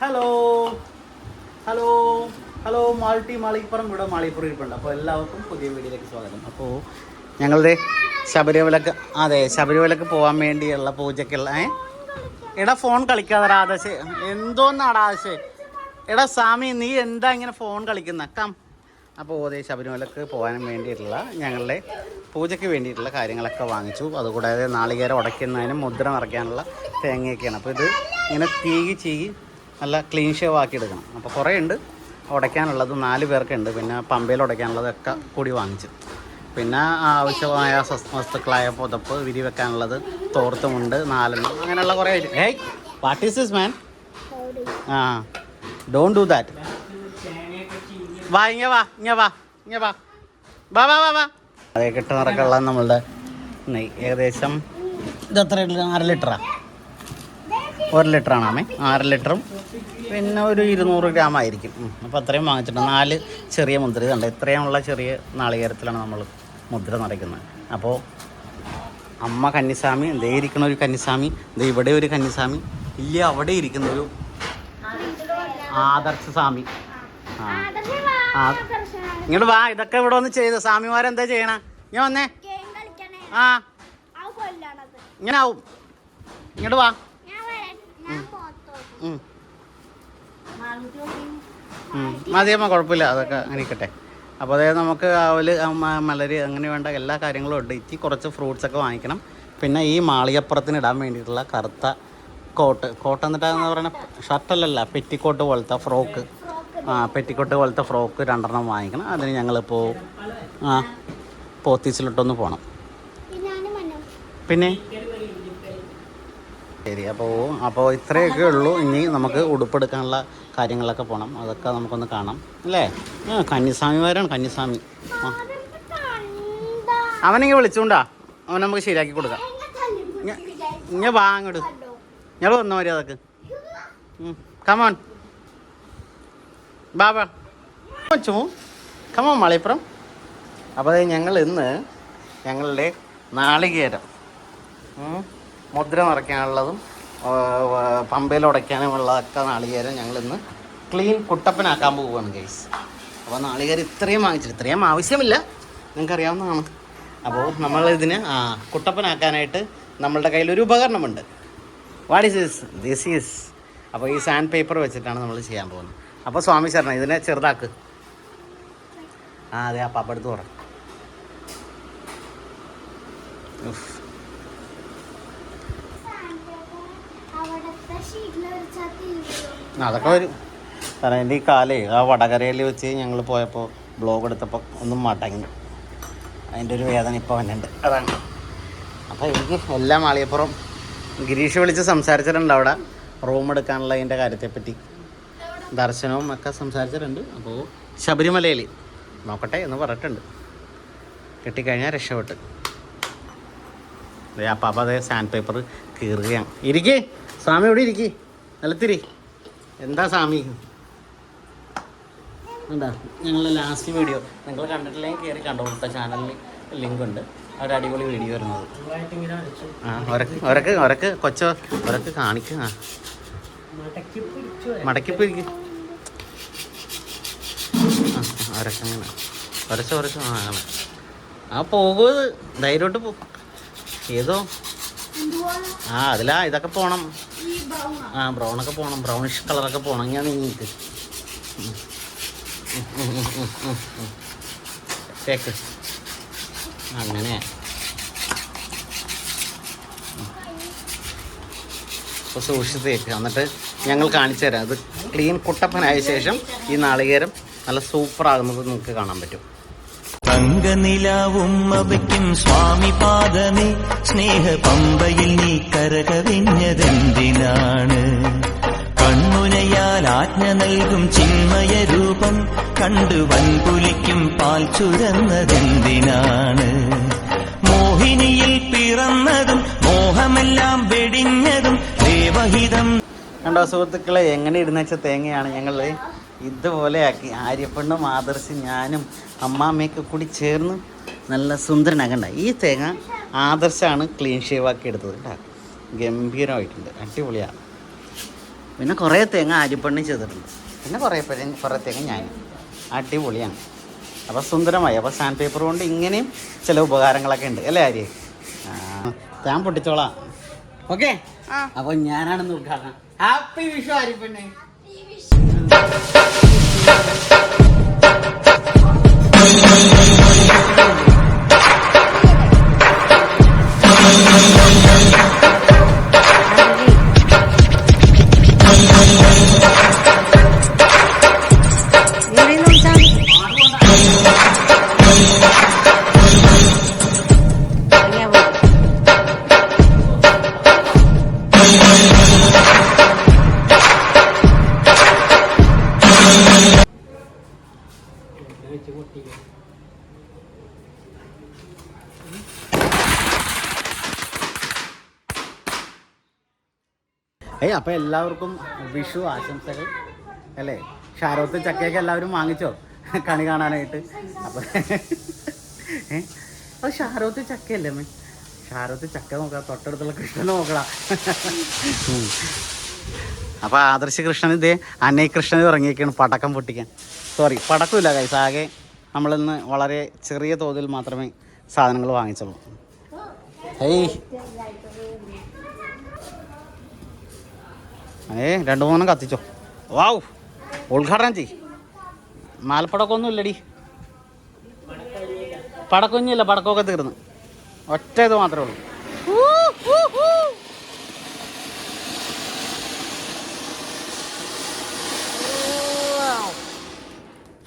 Hello hello hello മാളിപ്പുറം ഇവിടെ മാളിപ്പുറം ഇരിപ്പുണ്ട്. അപ്പോൾ എല്ലാവർക്കും പുതിയ വീഡിയോയിലേക്ക് സ്വാഗതം. അപ്പോൾ ഞങ്ങളുടെ ശബരിമലക്ക് പോകാൻ വേണ്ടിയുള്ള പൂജയ്ക്കുള്ള എടാ ഫോൺ കളിക്കാതെ ആദശേ, എന്തോന്നാടാ ആദശേ, എടാ സ്വാമി നീ എന്താ ഇങ്ങനെ ഫോൺ കളിക്കുന്ന കം. അപ്പോൾ ശബരിമലക്ക് പോകാൻ വേണ്ടിയിട്ടുള്ള ഞങ്ങളുടെ പൂജയ്ക്ക് വേണ്ടിയിട്ടുള്ള കാര്യങ്ങളൊക്കെ വാങ്ങിച്ചു. അതുകൂടാതെ നാളികേരം ഉടയ്ക്കുന്നതിനും മുദ്ര നിറയ്ക്കാനുള്ള തേങ്ങയൊക്കെയാണ്. അപ്പോൾ ഇത് ഇങ്ങനെ ചീകി നല്ല ക്ലീൻ ഷേവ് ആക്കി എടുക്കണം. അപ്പോൾ കുറേ ഉണ്ട് ഉടയ്ക്കാനുള്ളത്, 4 പേർക്കുണ്ട്. പിന്നെ പമ്പയിൽ ഉടയ്ക്കാനുള്ളതൊക്കെ കൂടി വാങ്ങിച്ചു. പിന്നെ ആവശ്യമായ വസ്തുക്കളായ പുതപ്പ്, വിരി വെക്കാനുള്ളത്, തോർത്തുമുണ്ട് 4 അങ്ങനെയുള്ള കുറേ. Hey what is this man? Don't do that. വാ അതേ കിട്ടുന്നവർക്കുള്ള നമ്മളുടെ നെയ്യ് ഏകദേശം ഇതെത്ര 1/2 ലിറ്ററാണ്? 1 ലിറ്ററാണ് അമ്മേ. 1/2 ലിറ്ററും പിന്നെ ഒരു 200 ഗ്രാം ആയിരിക്കും. അപ്പോൾ അത്രയും വാങ്ങിച്ചിട്ടുണ്ട്. 4 ചെറിയ മുദ്ര ഉണ്ട്. ഇത്രയുമുള്ള ചെറിയ നാളികേരത്തിലാണ് നമ്മൾ മുദ്ര നിറയ്ക്കുന്നത്. അപ്പോൾ അമ്മ കന്നിസ്വാമി, ദേ ഇരിക്കുന്ന ഒരു കന്നിസ്വാമി, ദേ ഇവിടെ ഒരു കന്നിസ്വാമി, ഇല്ല അവിടെ ഇരിക്കുന്ന ഒരു ആദർശ സ്വാമി. ഇങ്ങോട്ട് വാ, ഇതൊക്കെ ഇവിടെ വന്ന് ചെയ്ത് സ്വാമിമാരെന്താ ചെയ്യണ? ഞാൻ വന്നേ. ഇങ്ങനെ ആവും. ഇങ്ങോട്ട് വാ. മതിയമ്മ, കുഴപ്പമില്ല, അതൊക്കെ അങ്ങനെ ഇരിക്കട്ടെ. അപ്പോൾ അതായത് നമുക്ക് അവല് മലര് അങ്ങനെ വേണ്ട എല്ലാ കാര്യങ്ങളും ഉണ്ട്. കുറച്ച് ഫ്രൂട്ട്സൊക്കെ വാങ്ങിക്കണം. പിന്നെ ഈ മാളികപ്പുറത്തിന് ഇടാൻ വേണ്ടിയിട്ടുള്ള കറുത്ത കോട്ട് എന്നിട്ടാന്ന് പറയുന്ന ഷർട്ടല്ലല്ല, പെറ്റിക്കോട്ട് പോലത്തെ ഫ്രോക്ക്. പെറ്റിക്കോട്ട് പോലത്തെ ഫ്രോക്ക് 2 വാങ്ങിക്കണം. അതിന് ഞങ്ങളിപ്പോൾ പോത്തീസിലിട്ടൊന്ന് പോകണം. പിന്നെ ശരി, അപ്പോൾ ഇത്രയൊക്കെ ഉള്ളൂ. ഇനി നമുക്ക് ഉടുപ്പെടുക്കാനുള്ള കാര്യങ്ങളൊക്കെ പോകണം. അതൊക്കെ നമുക്കൊന്ന് കാണാം അല്ലേ? കന്നിസ്വാമിമാരാണ്, കന്നിസ്വാമി. അവനെങ്കിൽ വിളിച്ചുകൊണ്ടാ, അവൻ നമുക്ക് ശരിയാക്കി കൊടുക്കാം. ഇങ്ങനെ വാ അങ്ങോട്ട്, ഞങ്ങൾ വന്ന മതി. അതൊക്കെ കമോൺ ബാബാ ചോ കമോൺ മാളിപ്പുറം. അപ്പോൾ ഞങ്ങൾ ഇന്ന് ഞങ്ങളുടെ നാളികേരം മുദ്ര നിറയ്ക്കാനുള്ളതും പമ്പയിൽ ഉടയ്ക്കാനുമുള്ളതൊക്കെ നാളികേരം ഞങ്ങളിന്ന് ക്ലീൻ കുട്ടപ്പനാക്കാൻ പോവുകയാണ് ഗൈസ്. അപ്പോൾ നാളികേരം ഇത്രയും വാങ്ങിച്ചിട്ട്, ഇത്രയും ആവശ്യമില്ല, നിങ്ങൾക്കറിയാവുന്നതാണ്. അപ്പോൾ നമ്മളിതിന് കുട്ടപ്പനാക്കാനായിട്ട് നമ്മളുടെ കയ്യിലൊരു ഉപകരണമുണ്ട്. വാട്ട് ഈസ് ദിസ് ഈസ് അപ്പോൾ ഈ സാൻഡ് പേപ്പർ വെച്ചിട്ടാണ് നമ്മൾ ചെയ്യാൻ പോകുന്നത്. അപ്പോൾ സ്വാമി ശരണം, ഇതിനെ ചെറുതാക്ക്. അതെ, ആ പാപ്പെടുത്ത് പറ. അതൊക്കെ വരും. കാരണം എൻ്റെ ഈ കാലേ ആ വടകരയിൽ വെച്ച് ഞങ്ങൾ പോയപ്പോൾ ബ്ലോഗ് എടുത്തപ്പോൾ ഒന്നും മടങ്ങി, അതിൻ്റെ ഒരു വേദന ഇപ്പോൾ വന്നിട്ടുണ്ട്. അതാണ്. അപ്പോൾ എനിക്ക് എല്ലാ മാളികപ്പുറം ഗിരീഷ് വിളിച്ച് സംസാരിച്ചിട്ടുണ്ട്. അവിടെ റൂം എടുക്കാനുള്ളതിൻ്റെ കാര്യത്തെപ്പറ്റി ദർശനവും ഒക്കെ സംസാരിച്ചിട്ടുണ്ട്. അപ്പോൾ ശബരിമലയിൽ നോക്കട്ടെ എന്ന് പറഞ്ഞിട്ടുണ്ട്. കിട്ടിക്കഴിഞ്ഞാൽ രക്ഷപ്പെട്ട്. അപ്പം അതേ സാൻഡ് പേപ്പർ കീറുകയാണ്. ഇരിക്കേ സ്വാമി, ഇവിടെ ഇരിക്കേ, നിലത്തിരി. എന്താ സ്വാമി? എന്താ ഞങ്ങളുടെ ലാസ്റ്റ് വീഡിയോ നിങ്ങൾ കണ്ടിട്ടില്ലെങ്കിൽ കയറി കണ്ടോളൂ. ചാനലിൽ ലിങ്ക് ഉണ്ട്. ഒരു അടിപൊളി വീഡിയോ വരുന്നത്. ഒരക്ക് കൊച്ച ഒരക്ക് കാണിക്കുക. മടക്കിപ്പിരിക്കും. ഒരക്കങ്ങനെ ഒരച്ച് അങ്ങനെ പോകുന്നത് ധൈര്യമായിട്ട് പോകും. ഏതോ അതിലാ ഇതൊക്കെ പോകണം. ബ്രൗണൊക്കെ പോകണം, ബ്രൗണിഷ് കളറൊക്കെ പോകണം. ഞാൻ നീങ്ങിക്ക് കേക്ക് അങ്ങനെ. ഇപ്പോൾ സൂക്ഷിച്ച് തേക്കുക. എന്നിട്ട് ഞങ്ങൾ കാണിച്ചു തരാം. അത് ക്ലീൻ കുട്ടപ്പനായ ശേഷം ഈ നാളികേരം നല്ല സൂപ്പറാകുന്നത് നിങ്ങൾക്ക് കാണാൻ പറ്റും. തങ്കനിലാവും അവയ്ക്കും സ്വാമി പാദമേ, സ്നേഹ പമ്പയിൽ നീ കരകവിഞ്ഞതെന്തിനാണ്? കണ്ണുനയാൽ ആജ്ഞ നൽകും ചിന്മയ രൂപം കണ്ടു വൻപുലിക്കും പാൽ ചുരന്നതെന്തിനാണ്? മോഹിനിയിൽ പിറന്നതും മോഹമെല്ലാം വെടിഞ്ഞതും ദേവഹിതം. കണ്ടോ സുഹൃത്തുക്കളെ, എങ്ങനെ ഇരുന്നച്ച തേങ്ങയാണ് ഞങ്ങൾ ഇതുപോലെ ആക്കി. ആര്യപ്പെണ്ണും ആദർശം ഞാനും അമ്മാമ്മയൊക്കെ കൂടി ചേർന്ന് നല്ല സുന്ദരനാകണ്ട. ഈ തേങ്ങ ആദർശമാണ് ക്ലീൻ ഷേവ് ആക്കി എടുത്തത് കേട്ടോ. ഗംഭീരമായിട്ടുണ്ട്, അടിപൊളിയാണ്. പിന്നെ കുറേ തേങ്ങ അരിപ്പണ്ണി ചെയ്തിട്ടുണ്ട്. പിന്നെ കുറേ തേങ്ങ ഞാൻ. അടിപൊളിയാണ്. അപ്പോൾ സുന്ദരമായി. അപ്പോൾ സാൻഡ് പേപ്പർ കൊണ്ട് ഇങ്ങനെയും ചില ഉപകാരങ്ങളൊക്കെ ഉണ്ട് അല്ലേ ആര്യ? ഞാൻ പൊട്ടിച്ചോളാം. ഓക്കെ, അപ്പോൾ ഞാനാണെന്ന് ഉദ്ഘാടനം. ഹാപ്പി വിഷു അരിപ്പണ്ണി. അപ്പോൾ എല്ലാവർക്കും വിഷു ആശംസകൾ അല്ലേ? ഷാരോത്ത് ചക്കയൊക്കെ എല്ലാവരും വാങ്ങിച്ചോ കണി കാണാനായിട്ട്? അപ്പോൾ അത് ഷാരോത്ത് ചക്കയല്ലേ അമ്മ? ഷാരോത്ത് ചക്ക നോക്കാം, തൊട്ടടുത്തുള്ള കൃഷ്ണനെ നോക്കടാ. അപ്പോൾ ആദർശ് കൃഷ്ണൻ ഇതേ അന്നൈ കൃഷ്ണൻ ഇറങ്ങിയൊക്കെയാണ് പടക്കം പൊട്ടിക്കാൻ. സോറി, പടക്കമില്ല കൈസ്. ആകെ നമ്മളിന്ന് വളരെ ചെറിയ തോതിൽ മാത്രമേ സാധനങ്ങൾ വാങ്ങിച്ചുള്ളൂ. രണ്ടു മൂന്നെണ്ണം കത്തിച്ചോ. വാവ്, ഉദ്ഘാടനം ചെയ്. മാലപ്പടക്കമൊന്നും ഇല്ലടി, പടക്കൊന്നുമില്ല. പടക്കമൊക്കെ തീർന്ന് ഒറ്റ ഇത് മാത്രമേ ഉള്ളൂ.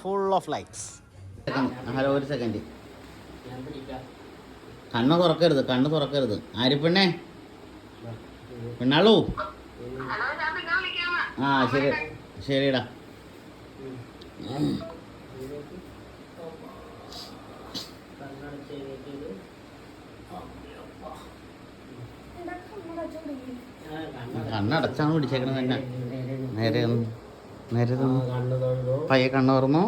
Full of lights. ഹലോ, ഒരു സെക്കൻഡ്. കണ്ണ് തുറക്കരുത്. ആരിപ്പെണ്ണേ, പെണ്ണാളൂ. ആ ശരിടാ. കണ്ണടച്ചാണ് പിടിച്ചേക്കണത് തന്നെ. നേരെ പയ്യെ കണ്ണ് തുറന്നു.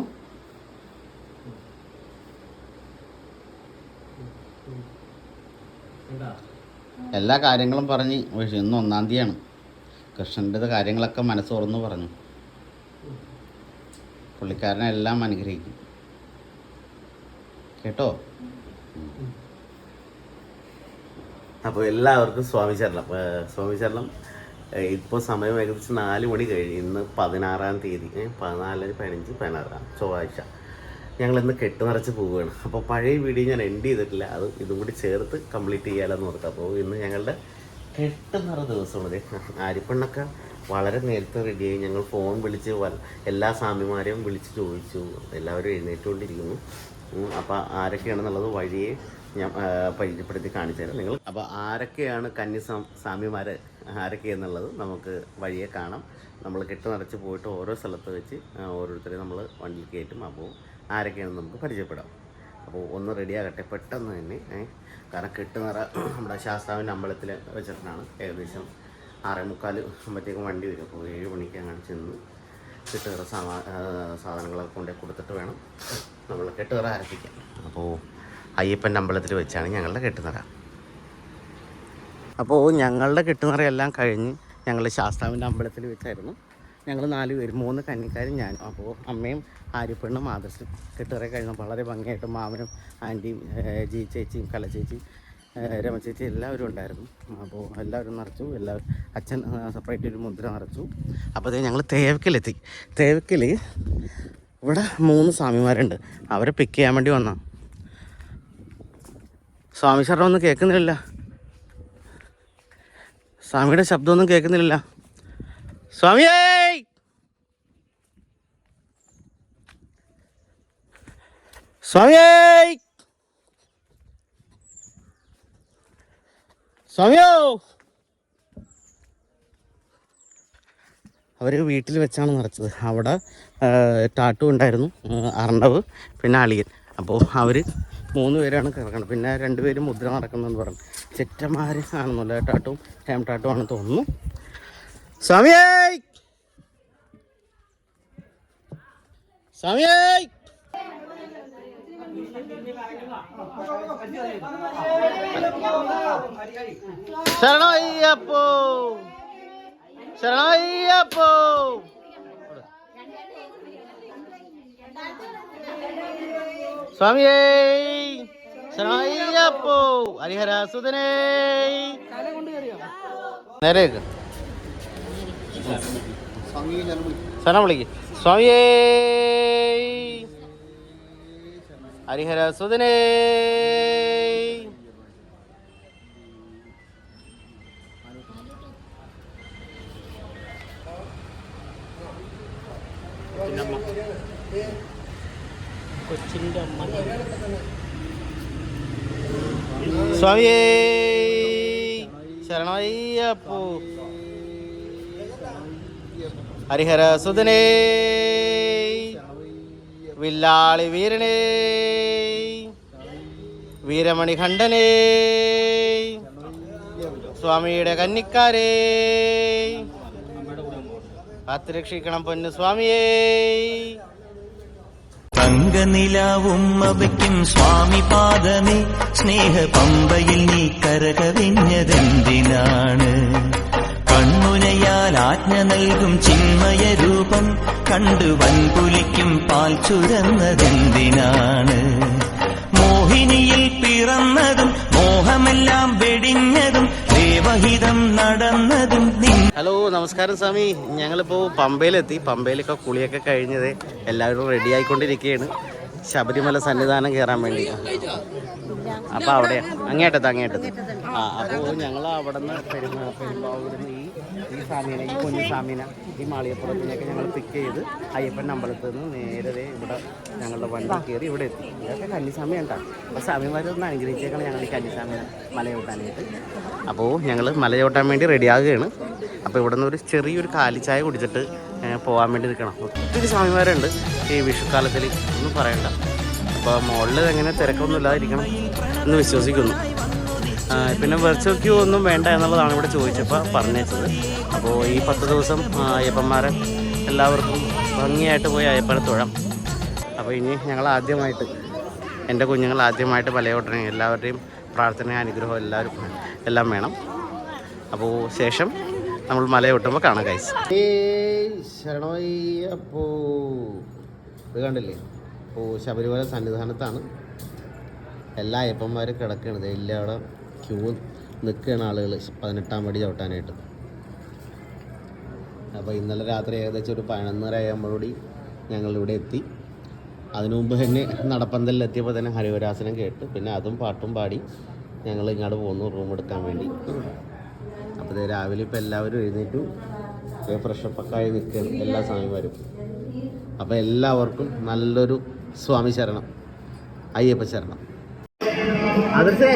എല്ലാ കാര്യങ്ങളും പറഞ്ഞ് ഇന്ന് 1-ാം തീയതിയാണ്. കൃഷ്ണൻ്റെ കാര്യങ്ങളൊക്കെ മനസ്സ് തുറന്നു പറഞ്ഞു. പുള്ളിക്കാരനെ എല്ലാം അനുഗ്രഹിക്കും കേട്ടോ. അപ്പോൾ എല്ലാവർക്കും സ്വാമി ശരണം. ഇപ്പോൾ സമയം ഏകദേശം 4 മണി കഴിഞ്ഞ്. ഇന്ന് 16-ാം തീയതി, 14, 15, 16 ചൊവ്വാഴ്ച. ഞങ്ങളിന്ന് കെട്ട് നിറച്ച് പോവുകയാണ്. അപ്പോൾ പഴയ വീഡിയോ ഞാൻ എൻഡ് ചെയ്തിട്ടില്ല, അത് ഇതും കൂടി ചേർത്ത് കംപ്ലീറ്റ് ചെയ്യാമെന്ന് ഓർക്കാം. അപ്പോൾ ഇന്ന് ഞങ്ങളുടെ കെട്ട് നിറ ദിവസമുള്ളത്. ആരിപ്പെണ്ണൊക്കെ വളരെ നേരത്തെ റെഡിയായി. ഞങ്ങൾ ഫോൺ വിളിച്ച് എല്ലാ സ്വാമിമാരെയും വിളിച്ച് ചോദിച്ചു. എല്ലാവരും എഴുന്നേറ്റുകൊണ്ടിരിക്കുന്നു. അപ്പോൾ ആരൊക്കെയാണെന്നുള്ളത് വഴിയെ ഞാൻ പരിചയപ്പെടുത്തി കാണിച്ചു തരാം നിങ്ങൾ. അപ്പോൾ ആരൊക്കെയാണ് കന്നി സ്വാമിമാർ ആരൊക്കെയെന്നുള്ളത് നമുക്ക് വഴിയെ കാണാം. നമ്മൾ കെട്ട് നിറച്ച് പോയിട്ട് ഓരോ സ്ഥലത്ത് വെച്ച് ഓരോരുത്തരെയും നമ്മൾ വണ്ടിയിൽ കയറ്റും. അപ്പോൾ ആരൊക്കെയാണെന്ന് നമുക്ക് പരിചയപ്പെടാം. അപ്പോൾ ഒന്ന് റെഡിയാകട്ടെ പെട്ടെന്ന് തന്നെ. കാരണം കെട്ട് നിറ നമ്മുടെ ശാസ്താവിൻ്റെ അമ്പലത്തിൽ വെച്ചിട്ടാണ്. ഏകദേശം 6:45 ആകുമ്പോഴത്തേക്കും വണ്ടി വരും. അപ്പോൾ 7 മണിക്ക് അങ്ങനെ ചെന്ന് കെട്ടുനിറ സാധനങ്ങളൊക്കെ കൊണ്ടുപോയി കൊടുത്തിട്ട് വേണം നമ്മൾ കെട്ടുനിറ ആരംഭിക്കാൻ. അപ്പോൾ അയ്യപ്പൻ്റെ അമ്പലത്തിൽ വെച്ചാണ് ഞങ്ങളുടെ കെട്ടുനിറ. അപ്പോൾ ഞങ്ങളുടെ കെട്ടുനിറയെല്ലാം കഴിഞ്ഞ് ഞങ്ങൾ ശാസ്താവിൻ്റെ അമ്പലത്തിൽ വെച്ചായിരുന്നു. ഞങ്ങൾ 4 പേര്, 3 കന്നിക്കാരും ഞാനും. അപ്പോൾ അമ്മയും ആര്യപ്പെണ്ണും ആദർശം കെട്ടുനിറ കഴിഞ്ഞു വളരെ ഭംഗിയായിട്ട് മാമനും ആൻറ്റിയും ജി ചേച്ചിയും കല ചേച്ചി രമ ചേച്ചി എല്ലാവരും ഉണ്ടായിരുന്നു. അപ്പോൾ എല്ലാവരും നിറച്ചു. അച്ഛൻ സെപ്പറേറ്റ് ഒരു മുദ്ര നിറച്ചു. അപ്പോൾ അതേ ഞങ്ങൾ തേവക്കിലെത്തി. തേവക്കിൽ ഇവിടെ 3 സ്വാമിമാരുണ്ട്. അവരെ പിക്ക് ചെയ്യാൻ വേണ്ടി വന്നാ. സ്വാമി ശരണമൊന്നും കേൾക്കുന്നില്ല. സ്വാമിയുടെ ശബ്ദമൊന്നും കേൾക്കുന്നില്ല. സ്വാമിയേ, സ്വാമിയേ, സ്വാമിയോ. അവർ വീട്ടിൽ വെച്ചാണ് നിറച്ചത്. അവിടെ ടാട്ടു ഉണ്ടായിരുന്നു, അർണവ്, പിന്നെ അളിയൻ. അപ്പോൾ അവർ 3 പേരാണ് കിടക്കുന്നത്. പിന്നെ 2 പേര് മുദ്ര നടക്കുന്നതെന്ന് പറഞ്ഞു. ചെറ്റന്മാർ ആണെന്നല്ല, ടാട്ടും ഹേം ടാട്ടും ആണെന്ന് തോന്നുന്നു. സ്വാമിയേ, സ്വാമിയേ. ശരണയ്യപ്പോ. ശരണയ്യപ്പോ. സ്വാമിയേ ശരണയ്യപ്പോ. ഹരിഹരസുതനേ. നേരെ ശരണം വിളിക്ക്. സ്വാമിയേ ഹരിഹരസുതനേ. കൊച്ചിൻ്റെ അമ്മ. സ്വാമിയേ ശരണയ്യപ്പോ. ഹരിഹരസുതനേ. വില്ലാളി വീരനേ. വീരമണികണ്ഠനേ. സ്വാമിയുടെ കന്നിക്കാരേ. കാത്തുരക്ഷിക്കണം പൊന്നു സ്വാമിയേ. തങ്കനിലാവും അവയ്ക്കും സ്വാമി പാദമേ സ്നേഹ പമ്പയിൽ നീ കരകവിഞ്ഞതെന്തിനാണ്? കൺമുനയാൽ ആജ്ഞ നൽകും ചിന്മയ രൂപം കണ്ടു വൻപുലിക്കും പാൽ ചുരന്നതെന്തിനാണ്? മോഹിനിയിൽ പിറന്നതും മോഹമെല്ലാം വെടിഞ്ഞതും ദേവഹിതം നടന്നതും. ഹലോ നമസ്കാരം സ്വാമി. ഞങ്ങളിപ്പോൾ പമ്പയിലെത്തി. പമ്പയിലൊക്കെ കുളിയൊക്കെ കഴിഞ്ഞത് എല്ലാവരും റെഡി ആയിക്കൊണ്ടിരിക്കുകയാണ് ശബരിമല സന്നിധാനം കയറാൻ വേണ്ടി. അപ്പോൾ അവിടെ അങ്ങേറ്റത്ത് അപ്പോൾ ഞങ്ങൾ അവിടെ നിന്ന് പെരുമ്പാവൂരിൽ ഈ സ്വാമീനെ, ഈ കുഞ്ഞു സ്വാമീനെ, ഈ മാളികപ്പുറത്തിനെയൊക്കെ ഞങ്ങൾ പിക്ക് ചെയ്ത് അയ്യപ്പൻ അമ്പലത്തിൽ നിന്ന് നേരെ ഇവിടെ ഞങ്ങളുടെ വണ്ടി കയറി ഇവിടെ എത്തി. ഇതൊക്കെ കന്നിസ്വാമി ഉണ്ടാകും. അപ്പോൾ സ്വാമിമാരൊന്ന് അനുഗ്രഹിച്ചേക്കാണ് ഞങ്ങൾ ഈ കന്നിസ്വാമിനെ മലയോട്ടാനായിട്ട്. അപ്പോൾ ഞങ്ങൾ മലയോട്ടാൻ വേണ്ടി റെഡിയാകുകയാണ്. അപ്പോൾ ഇവിടെ നിന്ന് ഒരു ചെറിയൊരു കാലിച്ചായ കുടിച്ചിട്ട് പോകാൻ വേണ്ടി നിൽക്കണം. ഒത്തിരി സ്വാമിമാരുണ്ട് ഈ വിഷുക്കാലത്തിൽ, ഒന്നും പറയണ്ട. അപ്പോൾ മുകളിൽ എങ്ങനെ തിരക്കൊന്നും ഇല്ലാതിരിക്കണം എന്ന് വിശ്വസിക്കുന്നു. പിന്നെ വെർച്വൽ ക്യൂ ഒന്നും വേണ്ട എന്നുള്ളതാണ് ഇവിടെ ചോദിച്ചപ്പോൾ പറഞ്ഞത്. അപ്പോൾ ഈ 10 ദിവസം അയ്യപ്പന്മാരെ എല്ലാവർക്കും ഭംഗിയായിട്ട് പോയി അയ്യപ്പനെ തൊഴാം. അപ്പോൾ ഇനി ഞങ്ങൾ ആദ്യമായിട്ട്, എൻ്റെ കുഞ്ഞുങ്ങൾ ആദ്യമായിട്ട് മലയോട്ടനെ, എല്ലാവരുടെയും പ്രാർത്ഥന അനുഗ്രഹം എല്ലാം വേണം. അപ്പോൾ ശേഷം നമ്മൾ മലയോട്ടുമ്പോൾ കാണാം ഗൈസ്. ശരണയ്യപ്പോ. ഇത് കണ്ടില്ലേ? അപ്പോൾ ശബരിമല സന്നിധാനത്താണ് എല്ലാ അയ്യപ്പന്മാരും കിടക്കുകയാണ്. എല്ലാം അവിടെ ക്യൂ നിൽക്കുകയാണ് ആളുകൾ 18-ാം പടി ചവിട്ടാനായിട്ട്. അപ്പോൾ ഇന്നലെ രാത്രി ഏകദേശം ഒരു 11:30 ആകുമ്പോഴൂടി ഞങ്ങളിവിടെ എത്തി. അതിനു മുമ്പ് തന്നെ നടപ്പന്തലിലെത്തിയപ്പോൾ തന്നെ ഹരിവരാസനം കേട്ട് പിന്നെ അതും പാട്ടും പാടി ഞങ്ങൾ ഇങ്ങോട്ട് പോന്നു റൂം എടുക്കാൻ വേണ്ടി. അപ്പോൾ രാവിലെ ഇപ്പോൾ എല്ലാവരും എഴുന്നേറ്റു ഫ്രഷപ്പൊക്കായി നിൽക്കുകയാണ് എല്ലാ സ്വാമിമാരും. അപ്പോൾ എല്ലാവർക്കും നല്ലൊരു സ്വാമി ശരണം, അയ്യപ്പ ശരണം. അതിർച്ചേ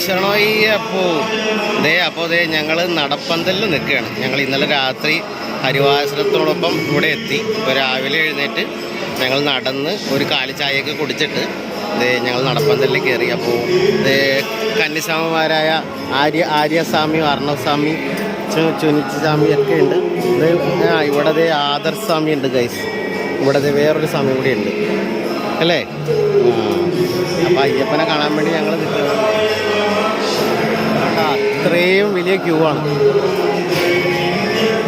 ശരണയ്യപ്പോ. അപ്പോൾ ഞങ്ങൾ നടപ്പന്തലിൽ നിൽക്കുകയാണ്. ഞങ്ങൾ ഇന്നലെ രാത്രി ഹരിവാസനത്തോടൊപ്പം ഇവിടെ എത്തി. ഇപ്പോൾ രാവിലെ എഴുന്നേറ്റ് ഞങ്ങൾ നടന്ന് ഒരു കാലിച്ചായയൊക്കെ കുടിച്ചിട്ട് ഞങ്ങൾ നടപ്പന്തലിൽ കയറി. അപ്പോൾ കന്നിസ്വാമിമാരായ ആര്യസ്വാമി, അർണവസ്വാമി, ചുനിച്ചസ്വാമി ഒക്കെ ഉണ്ട്. ഇവിടെ ആദർശസ്വാമി ഉണ്ട് ഗൈസ്. ഇവിടെ വേറൊരു സ്വാമി കൂടി ഉണ്ട് അല്ലേ? അപ്പോൾ അയ്യപ്പനെ കാണാൻ വേണ്ടി ഞങ്ങൾ നിൽക്കുന്നത്. അത്രയും വലിയ ക്യൂ ആണ്.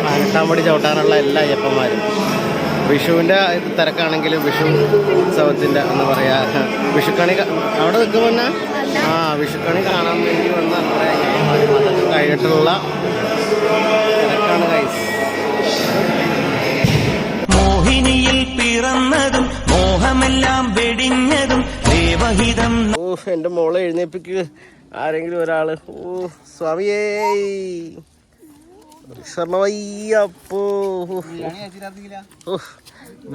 18-ാം പടി ചവിട്ടാനുള്ള എല്ലാ അയ്യപ്പന്മാരും. വിഷുവിൻ്റെ തിരക്കാണെങ്കിലും വിഷു ഉത്സവത്തിൻ്റെ എന്താ പറയുക, വിഷുക്കണി അവിടെ നിൽക്കുമ്പോൾ വിഷുക്കണി കാണാൻ വേണ്ടി വന്ന കുറേ അയ്യപ്പന്മാരും അതൊക്കെ കഴിഞ്ഞിട്ടുള്ള തിരക്കാണ് ഗൈസ്. മോഹിനിയിൽ പിറന്നതും മോഹമെല്ലാം വെടിഞ്ഞതും ദേവഹിതം. എൻ്റെ മോളെ എഴുന്നേപ്പിക്ക് ആരെങ്കിലും ഒരാൾ. സ്വാമിയേ ശരണയ്യപ്പോ.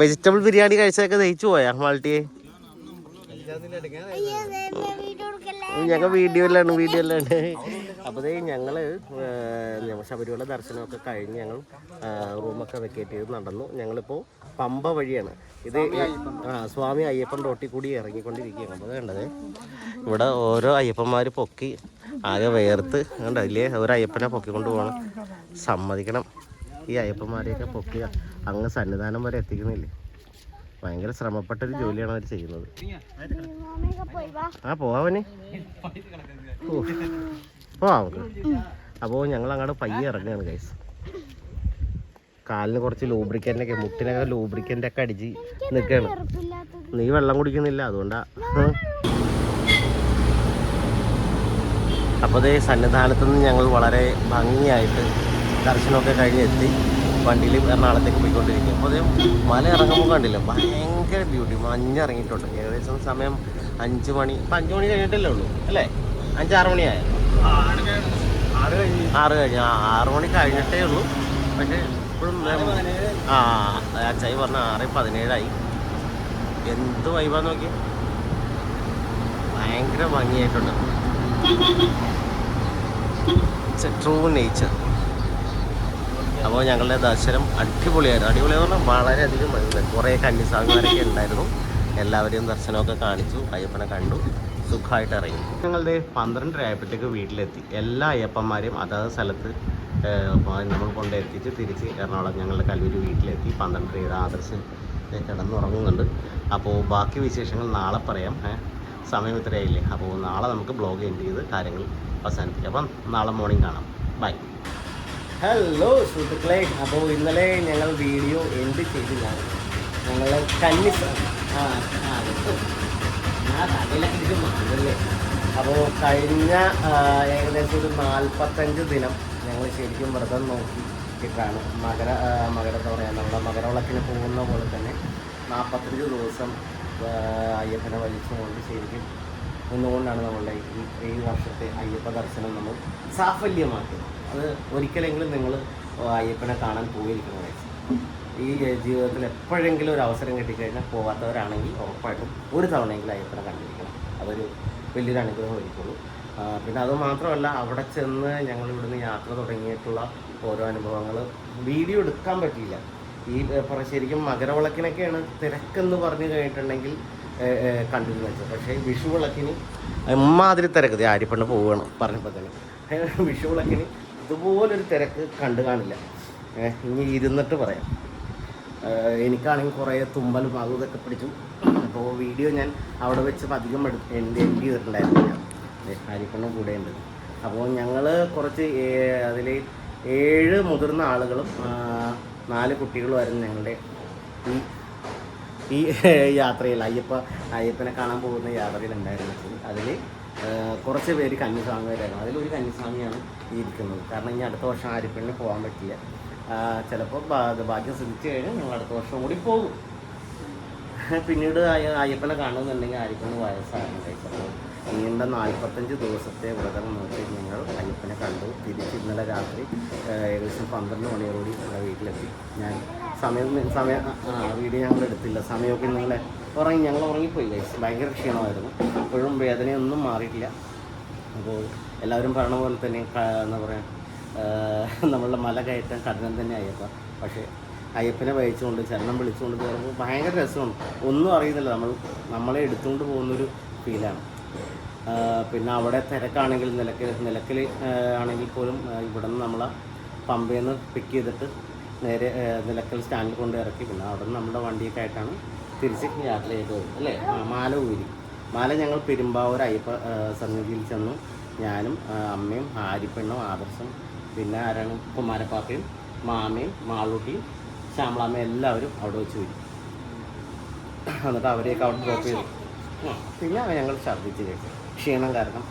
വെജിറ്റബിൾ ബിരിയാണി കഴിച്ചതൊക്കെ ദഹിച്ചു പോയാ മാൾട്ടിയെ? ഞങ്ങൾ വീഡിയോയിലാണ്. അപ്പോൾ ഞങ്ങൾ ശബരിമല ദർശനമൊക്കെ കഴിഞ്ഞ് ഞങ്ങൾ റൂമൊക്കെ വെക്കേറ്റ് ചെയ്ത് നടന്നു. ഞങ്ങളിപ്പോൾ പമ്പ വഴിയാണ്. ഇത് സ്വാമി അയ്യപ്പൻ റോട്ടിൽ കൂടി ഇറങ്ങിക്കൊണ്ടിരിക്കുകയാണ്. അപ്പോൾ കണ്ടത് ഇവിടെ ഓരോ അയ്യപ്പന്മാർ പൊക്കി ആകെ വേർത്ത് കണ്ടോ ഇല്ലേ ഒരു അയ്യപ്പനെ പൊക്കിക്കൊണ്ട് പോകണം. സമ്മതിക്കണം, ഈ അയ്യപ്പന്മാരെയൊക്കെ പൊക്കി അങ്ങ് സന്നിധാനം വരെ എത്തിക്കുന്നില്ലേ. ഭയങ്കര ശ്രമപ്പെട്ടൊരു ജോലിയാണ് അവർ ചെയ്യുന്നത്. ആ പോവാവന് പോവാ നമുക്ക്. അപ്പോൾ ഞങ്ങൾ അങ്ങോട്ട് പയ്യെ ഇറങ്ങുകയാണ് ഗൈസ്. കാലിന് കുറച്ച് ലൂബ്രിക്കൻ്റൊക്കെ, മുട്ടിനൊക്കെ ലൂബ്രിക്കൻ്റൊക്കെ അടിച്ച് നിൽക്കുകയാണ്. നീ വെള്ളം കുടിക്കുന്നില്ല, അതുകൊണ്ടാ. അപ്പോൾ അതേ സന്നിധാനത്തു നിന്ന് ഞങ്ങൾ വളരെ ഭംഗിയായിട്ട് ദർശനമൊക്കെ കഴിഞ്ഞ് എത്തി. വണ്ടിയിൽ എറണാകുളത്തേക്ക് പോയിക്കൊണ്ടിരിക്കും. അപ്പോൾ അതേ മല ഇറങ്ങുമ്പോൾ കണ്ടില്ല, ഭയങ്കര ബ്യൂട്ടി. മഞ്ഞിറങ്ങിയിട്ടുണ്ട്. ഏകദേശം സമയം 5 മണി. ഇപ്പം 5 മണി കഴിഞ്ഞിട്ടല്ലേ ഉള്ളൂ അല്ലേ? 5-6 മണിയായോ? 6 കഴിഞ്ഞു. 6 മണി കഴിഞ്ഞിട്ടേ ഉള്ളൂ. പക്ഷേ ഇപ്പോഴും അച്ചായി പറഞ്ഞ 6:17 എന്ത് വൈബാന്ന് നോക്കി. ഭയങ്കര ഭംഗിയായിട്ടുണ്ട്. True nature. അപ്പോൾ ഞങ്ങളുടെ ദർശനം അടിപൊളിയായിരുന്നു. അടിപൊളിയെന്ന് പറഞ്ഞാൽ വളരെയധികം ഭംഗിയായിരുന്നു. കുറേ കന്യാസ്വാമിമാരൊക്കെ ഉണ്ടായിരുന്നു. എല്ലാവരെയും ദർശനമൊക്കെ കാണിച്ചു, അയ്യപ്പനെ കണ്ടു, സുഖമായിട്ട് ഇറങ്ങി. ഞങ്ങളുടെ 12 ആയപ്പോഴത്തേക്ക് വീട്ടിലെത്തി. എല്ലാ അയ്യപ്പന്മാരെയും അതാത് സ്ഥലത്ത് നമ്മൾ കൊണ്ടെത്തിച്ച് തിരിച്ച് എറണാകുളം ഞങ്ങളുടെ കല്ലൂര് വീട്ടിലെത്തി. 12 ആദർശ് കിടന്നുറങ്ങുന്നുണ്ട്. അപ്പോൾ ബാക്കി വിശേഷങ്ങൾ നാളെ പറയാം. സമയം ഇത്രയായില്ലേ. അപ്പോൾ നാളെ നമുക്ക് ബ്ലോഗ് എൻഡ് ചെയ്ത് കാര്യങ്ങൾ അവസാനിപ്പിക്കാം. അപ്പം നാളെ മോർണിംഗ് കാണാം. ബൈ. ഹലോ സുഹൃത്തുക്കളെ, അപ്പോൾ ഇന്നലെ ഞങ്ങൾ വീഡിയോ എൻഡ് ചെയ്തില്ല. ഞങ്ങൾ അപ്പോൾ കഴിഞ്ഞ ഏകദേശം ഒരു 45 ദിനം ഞങ്ങൾ ശരിക്കും വ്രതം നോക്കിയിട്ടാണ് മകരത്തെ പറയാൻ നമ്മുടെ മകരവിളക്കിന് പോകുന്ന പോലെ തന്നെ 45 ദിവസം അയ്യപ്പനെ വലിച്ചുകൊണ്ട് ശരിക്കും നിന്നുകൊണ്ടാണ് നമ്മളുടെ ഈ വർഷത്തെ അയ്യപ്പ ദർശനം നമ്മൾ സാഫല്യമാക്കിയത്. അത് ഒരിക്കലെങ്കിലും നിങ്ങൾ അയ്യപ്പനെ കാണാൻ പോയിരിക്കണം. ഈ ജീവിതത്തിൽ എപ്പോഴെങ്കിലും ഒരു അവസരം കിട്ടിക്കഴിഞ്ഞാൽ പോകാത്തവരാണെങ്കിൽ ഉറപ്പായിട്ടും ഒരു തവണയെങ്കിലും അയ്യപ്പനെ കണ്ടിരിക്കണം. അതൊരു വലിയൊരു അനുഗ്രഹം ഒരിക്കുള്ളൂ. പിന്നെ അത് മാത്രമല്ല, അവിടെ ചെന്ന് ഞങ്ങൾ ഇവിടുന്ന് യാത്ര തുടങ്ങിയിട്ടുള്ള ഓരോ അനുഭവങ്ങൾ വീഡിയോ എടുക്കാൻ പറ്റിയില്ല. ഈ ശരിക്കും മകരവിളക്കിനൊക്കെയാണ് തിരക്കെന്ന് പറഞ്ഞു കഴിഞ്ഞിട്ടുണ്ടെങ്കിൽ കണ്ടിരുന്നു വെച്ചത്. പക്ഷേ വിഷുവിളക്കിന് ഇമ്മാതിരി തിരക്ക് ആര്യപ്പെണ്ണ് പോവുകയാണ് പറഞ്ഞപ്പോൾ തന്നെ. വിഷുവിളക്കിന് ഇതുപോലൊരു തിരക്ക് കണ്ടു കാണില്ല. ഇനി ഇരുന്നിട്ട് പറയാം. എനിക്കാണെങ്കിൽ കുറേ തുമ്പലും അതും ഇതൊക്കെ പിടിച്ചു. അപ്പോൾ വീഡിയോ ഞാൻ അവിടെ വെച്ച് അധികം എൻഡ് ചെയ്തിട്ടുണ്ടായിരുന്നു. ഞാൻ ആര്യപ്പെണ്ണും കൂടെ ഉണ്ട്. അപ്പോൾ ഞങ്ങൾ കുറച്ച് അതിൽ 7 മുതിർന്ന ആളുകളും 4 കുട്ടികളുമായിരുന്നു ഞങ്ങളുടെ ഈ യാത്രയിൽ അയ്യപ്പനെ കാണാൻ പോകുന്ന യാത്രയിൽ ഉണ്ടായിരുന്നത്. അതിൽ കുറച്ച് പേര് കന്യാസ്വാമിമാരായിരുന്നു. അതിലൊരു കന്യാസ്വാമിയാണ് ഈ ഇരിക്കുന്നത്. കാരണം ഇനി അടുത്ത വർഷം ആര്യപ്പണിന് പോകാൻ പറ്റില്ല. ചിലപ്പോൾ ഭാഗ്യം സിദ്ധിച്ച് കഴിഞ്ഞാൽ ഞങ്ങൾ അടുത്ത വർഷം കൂടി പോകും. പിന്നീട് അയ്യപ്പനെ കാണുന്നുണ്ടെങ്കിൽ ആര്യപ്പന് വയസ്സാണ് കഴിച്ചപ്പോൾ നീണ്ട 45 ദിവസത്തെ വ്രതം നോക്കി ഞങ്ങൾ അയ്യപ്പനെ കണ്ടു. തിരിച്ച് ഇന്നലെ രാത്രി ഏകദേശം 12 മണിയോടുകൂടി ഞങ്ങളുടെ വീട്ടിലെത്തി. ഞാൻ വീഡിയോ ഞങ്ങൾ എടുത്തില്ല. സമയമൊക്കെ ഞങ്ങൾ ഉറങ്ങിപ്പോയി കഴിച്ചു. ഭയങ്കര ക്ഷീണമായിരുന്നു. ഇപ്പോഴും വേദനയൊന്നും മാറിയിട്ടില്ല. അപ്പോൾ എല്ലാവരും പറയണ പോലെ തന്നെ എന്താ പറയുക, നമ്മളുടെ മല കയറ്റാൻ കഠിനം തന്നെ അയ്യപ്പ. പക്ഷേ അയ്യപ്പനെ വഹിച്ചുകൊണ്ട് ചരണം വിളിച്ചുകൊണ്ട് കയറുമ്പോൾ ഭയങ്കര രസമാണ്. ഒന്നും അറിയുന്നില്ല, നമ്മളെ എടുത്തുകൊണ്ട് പോകുന്നൊരു ഫീലാണ്. പിന്നെ അവിടെ തിരക്കാണെങ്കിൽ നിലക്കൽ ആണെങ്കിൽ പോലും ഇവിടെ നിന്ന് നമ്മളെ പമ്പയിൽ നിന്ന് പിക്ക് ചെയ്തിട്ട് നേരെ നിലക്കൽ സ്റ്റാൻഡിൽ കൊണ്ട് ഇറക്കി. പിന്നെ അവിടെ നിന്ന് നമ്മുടെ വണ്ടിയൊക്കെ ആയിട്ടാണ് തിരിച്ച് യാത്ര ചെയ്ത് പോകും അല്ലേ. മാല ഊരി മാല ഞങ്ങൾ പെരുമ്പാവൂർ അയ്യപ്പ സന്നിധിയിൽ ചെന്നു. ഞാനും അമ്മയും ആര്യപ്പെണ്ണും ആദർശം, പിന്നെ ആരാണ് കുമാരപ്പാപ്പയും മാമയും മാളൂട്ടിയും ശ്യാമളാമ്മയും എല്ലാവരും അവിടെ വെച്ച് വരും. എന്നിട്ട് അവരെയൊക്കെ അവിടെ ഡ്രോപ്പ് ചെയ്തു. പിന്നെ ഞങ്ങൾ ഛർദ്ദിച്ച് കഴിച്ചു. ക്ഷീണം കാരണം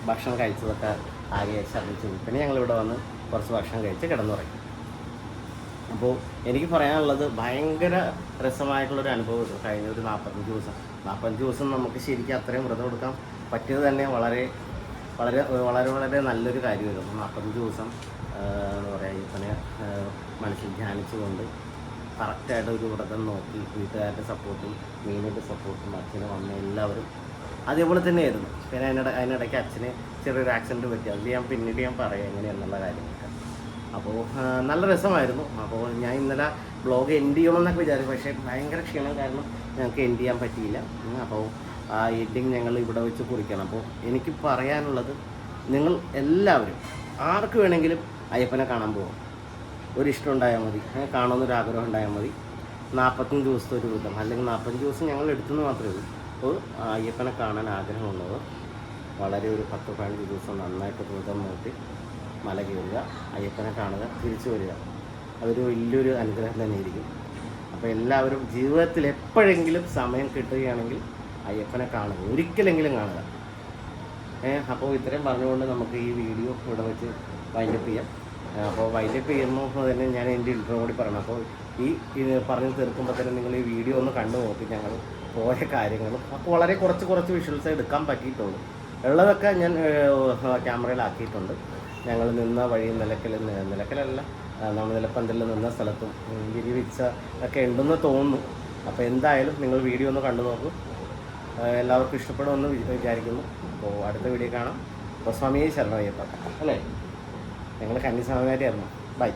ഭക്ഷണം കഴിച്ചതൊക്കെ ആകെ ഛർദ്ദിച്ചു. പിന്നെ ഞങ്ങളിവിടെ വന്ന് കുറച്ച് ഭക്ഷണം കഴിച്ച് കിടന്നുറങ്ങി. അപ്പോൾ എനിക്ക് പറയാനുള്ളത് ഭയങ്കര രസമായിട്ടുള്ളൊരു അനുഭവം കഴിഞ്ഞ ഒരു 45 ദിവസം നമുക്ക് ശരിക്കും അത്രയും വ്രതം എടുക്കാൻ പറ്റിയത് തന്നെ വളരെ വളരെ വളരെ വളരെ നല്ലൊരു കാര്യമായിരുന്നു. 45 ദിവസം എന്താ പറയുക, അയ്യപ്പനെ മനസ്സിൽ ധ്യാനിച്ചുകൊണ്ട് കറക്റ്റായിട്ട് ഒരു വ്രതം നോക്കി വീട്ടുകാരുടെ സപ്പോർട്ടും മീനിൻ്റെ സപ്പോർട്ടും അച്ഛനും അമ്മയും എല്ലാവരും അതേപോലെ തന്നെയായിരുന്നു. പിന്നെ അതിനിടയ്ക്ക് അച്ഛന് ചെറിയൊരു ആക്സിഡൻറ്റ് പറ്റി. അതിൽ പിന്നീട് ഞാൻ പറയാം എങ്ങനെയാണെന്നുള്ള കാര്യങ്ങളൊക്കെ. അപ്പോൾ നല്ല രസമായിരുന്നു. അപ്പോൾ ഞാൻ ഇന്നലെ ബ്ലോഗ് എൻഡ് ചെയ്യണമെന്നൊക്കെ വിചാരിച്ചു. പക്ഷേ ഭയങ്കര ക്ഷീണം കാരണം ഞങ്ങൾക്ക് എൻഡ് ചെയ്യാൻ പറ്റിയില്ല. അപ്പോൾ ആ എൻഡിങ് ഞങ്ങൾ ഇവിടെ വെച്ച് കുറിക്കണം. അപ്പോൾ എനിക്ക് പറയാനുള്ളത് നിങ്ങൾ എല്ലാവരും ആർക്ക് വേണമെങ്കിലും അയ്യപ്പനെ കാണാൻ പോകും. ഒരിഷ്ടം ഉണ്ടായാൽ മതി, കാണുമെന്നൊരാഗ്രഹം ഉണ്ടായാൽ മതി. 45 ദിവസത്തെ ഒരു വ്രതം, അല്ലെങ്കിൽ 45 ദിവസം ഞങ്ങൾ എടുത്തെന്ന് മാത്രമേ ഉള്ളൂ. അപ്പോൾ അയ്യപ്പനെ കാണാൻ ആഗ്രഹമുള്ളവർ വളരെ ഒരു 10-15 ദിവസം നന്നായിട്ട് വ്രതം നോക്കി മല കയറുക, അയ്യപ്പനെ കാണുക, തിരിച്ചു വരിക. അതൊരു വലിയൊരു അനുഗ്രഹം തന്നെയായിരിക്കും. അപ്പോൾ എല്ലാവരും ജീവിതത്തിൽ എപ്പോഴെങ്കിലും സമയം കിട്ടുകയാണെങ്കിൽ അയ്യപ്പനെ കാണുക, ഒരിക്കലെങ്കിലും കാണുക. അപ്പോൾ ഇത്രയും പറഞ്ഞുകൊണ്ട് നമുക്ക് ഈ വീഡിയോ ഇവിടെ വെച്ച് വൈൻഡപ്പ് ചെയ്യാം. അപ്പോൾ വൈൻഡപ്പ് ചെയ്യുമ്പോൾ തന്നെ ഞാൻ എൻ്റെ ഇൻട്രോ കൂടി പറയണം. അപ്പോൾ ഈ പറഞ്ഞ് തീർക്കുമ്പോൾ തന്നെ നിങ്ങൾ ഈ വീഡിയോ ഒന്ന് കണ്ടു നോക്കി ഞങ്ങൾ പോയ കാര്യങ്ങളും. അപ്പോൾ വളരെ കുറച്ച് വിഷ്വൽസ് എടുക്കാൻ പറ്റിയിട്ടുള്ളൂ. ഉള്ളതൊക്കെ ഞാൻ ക്യാമറയിലാക്കിയിട്ടുണ്ട്. ഞങ്ങൾ നിന്ന വഴി നിലക്കലല്ല, നമ്മൾ നിലപ്പന്തലിൽ നിന്ന സ്ഥലത്തും വിരിവിച്ച ഒക്കെ ഉണ്ടെന്ന് തോന്നുന്നു. അപ്പോൾ എന്തായാലും നിങ്ങൾ വീഡിയോ ഒന്ന് കണ്ടു നോക്കൂ. എല്ലാവർക്കും ഇഷ്ടപ്പെടുമെന്ന് വിചാരിക്കുന്നു. അപ്പോൾ അടുത്ത വീഡിയോ കാണാം. അപ്പോൾ സ്വാമിയെ ശരണമയ്യപ്പ അല്ലേ, ഞങ്ങൾ കന്യാസ്വാമിയായിരുന്നു. ബൈ.